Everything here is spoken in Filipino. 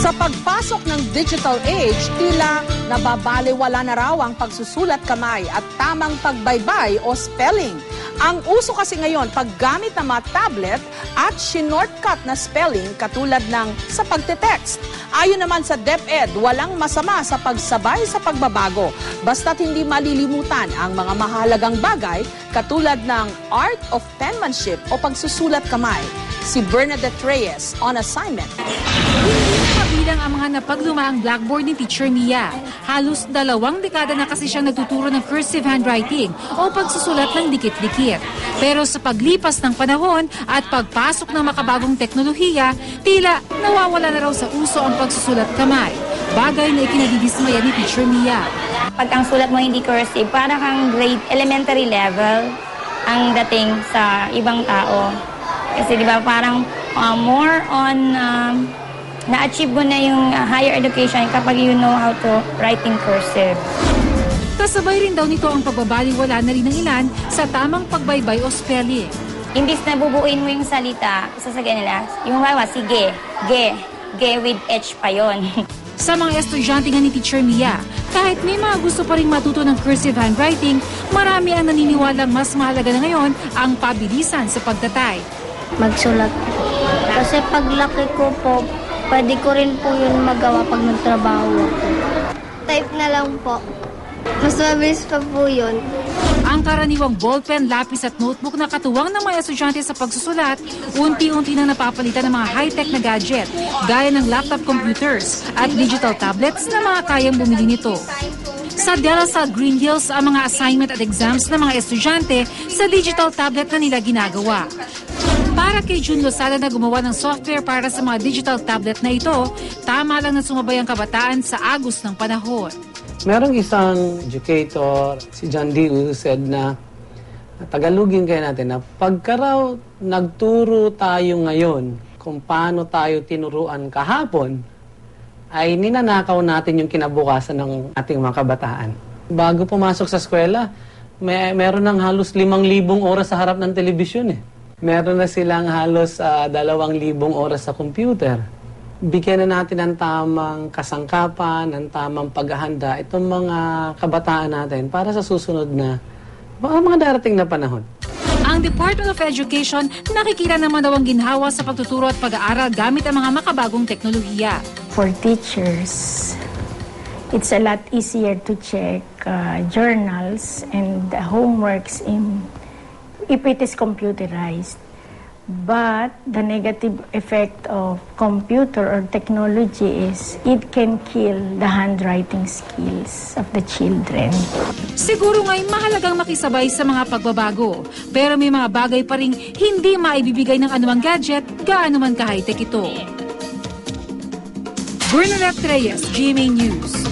Sa pagpasok ng digital age, tila nababaliwala na raw ang pagsusulat kamay at tamang pagbaybay o spelling. Ang uso kasi ngayon paggamit ng mga tablet at shortcut na spelling katulad ng sa pagte-text. Ayon naman sa DepEd, walang masama sa pagsabay sa pagbabago basta't hindi malilimutan ang mga mahalagang bagay katulad ng art of penmanship o pagsusulat kamay. Si Bernadette Reyes on assignment. Hindi na kabilang ang mga napaglumaang blackboard ni Teacher Mia. Halos 2 dekada na kasi siyang nagtuturo ng cursive handwriting o pagsusulat ng dikit-dikit. Pero sa paglipas ng panahon at pagpasok ng makabagong teknolohiya, tila nawawala na raw sa uso ang pagsusulat kamay. Bagay na ikinadidismaya ni Teacher Mia. Pag ang sulat mo hindi cursive, parang kang grade elementary level ang dating sa ibang tao. Kasi di ba parang more on na-achieve mo na yung higher education kapag you know how to write in cursive. Kasabay rin daw nito ang pagbabaliwala na rin ng ilan sa tamang pagbaybay o spelling. Imbis na bubuuin mo yung salita, sasagyan nila, yung hawa, sige, ge with H pa yon. Sa mga estudyante nga ni Teacher Mia, kahit may mga gusto pa rin matuto ng cursive handwriting, marami ang naniniwalang mas mahalaga na ngayon ang pabilisan sa pagtatay. Magsulat po. Kasi paglaki ko po, pwede ko rin po yun magawa pag nagtrabaho ako. Type na lang po. Mas mabilis pa po yun. Ang karaniwang ballpen, lapis at notebook na katuwang ng mga estudyante sa pagsusulat, unti-unti nang napapalitan ng mga high-tech na gadget, gaya ng laptop computers at digital tablets na mga kayang bumili nito. Sa De La Salle Green Hills, ang mga assignment at exams ng mga estudyante sa digital tablet na nila ginagawa. Para kay June Losada na gumawa ng software para sa mga digital tablet na ito, tama lang na sumabay ang kabataan sa agos ng panahon. Merong isang educator, si John D. who said na, tagalugin kayo natin na pagka raw nagturo tayo ngayon kung paano tayo tinuruan kahapon, ay ninanakaw natin yung kinabukasan ng ating mga kabataan. Bago pumasok sa eskwela, meron ng halos 5,000 oras sa harap ng telebisyon eh. Meron na silang halos 2,000 oras sa computer. Bigyan na natin ng tamang kasangkapan, ng tamang paghahanda itong mga kabataan natin para sa susunod na mga darating na panahon. Ang Department of Education nakikita naman daw ang ginhawa sa pagtuturo at pag-aaral gamit ang mga makabagong teknolohiya. For teachers, it's a lot easier to check journals and homeworks if it is computerized. But the negative effect of computer or technology is it can kill the handwriting skills of the children. Siguro nga'y mahalagang makisabay sa mga pagbabago. Pero may mga bagay pa ring hindi maibibigay ng anumang gadget, gaano man ka-high-tech ito. Bernadette Reyes, GMA News.